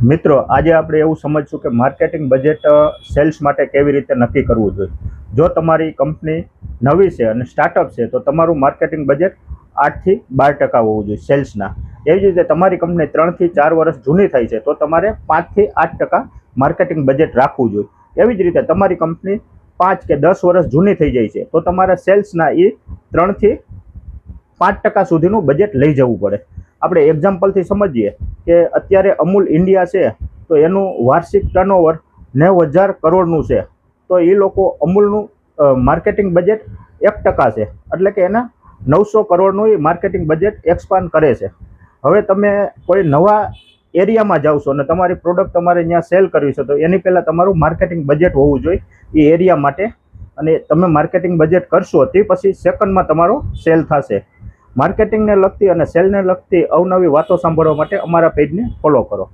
મિત્રો, આજે આપણે એવું સમજશું કે માર્કેટિંગ બજેટ સેલ્સ માટે કેવી રીતે નક્કી કરવું જોઈએ. જો તમારી કંપની નવી છે અને સ્ટાર્ટઅપ છે તો તમારું માર્કેટિંગ બજેટ 8થી 12% હોવું જોઈએ સેલ્સના. એવી જ રીતે તમારી કંપની 3થી 4 વર્ષ જૂની થઈ છે તો તમારે 5થી 8% માર્કેટિંગ બજેટ રાખવું જોઈએ. એવી જ રીતે તમારી કંપની 5 કે 10 વર્ષ જૂની થઈ જાય છે તો તમારે સેલ્સના એ 3થી 5% સુધીનું બજેટ લઈ જવું પડે. આપણે એક્ઝામ્પલથી સમજીએ કે અત્યારે અમૂલ ઇન્ડિયા છે તો એનું વાર્ષિક ટર્નઓવર 90,000 કરોડનું છે. તો એ લોકો અમૂલનું માર્કેટિંગ બજેટ 1% છે, એટલે કે એના 900 કરોડનું એ માર્કેટિંગ બજેટ એક્સપાન્ડ કરે છે. હવે તમે કોઈ નવા એરિયામાં જાઓ છો અને તમારી પ્રોડક્ટ તમારે ત્યાં સેલ કરવી છે તો એની પહેલાં તમારું માર્કેટિંગ બજેટ હોવું જોઈએ એ એરિયા માટે, અને તમે માર્કેટિંગ બજેટ કરશો તે પછી સેકન્ડમાં તમારો સેલ થશે. માર્કેટિંગને લગતી અને સેલને લગતી અવનવી વાતો સાંભળવા માટે અમારા પેજને ફોલો કરો.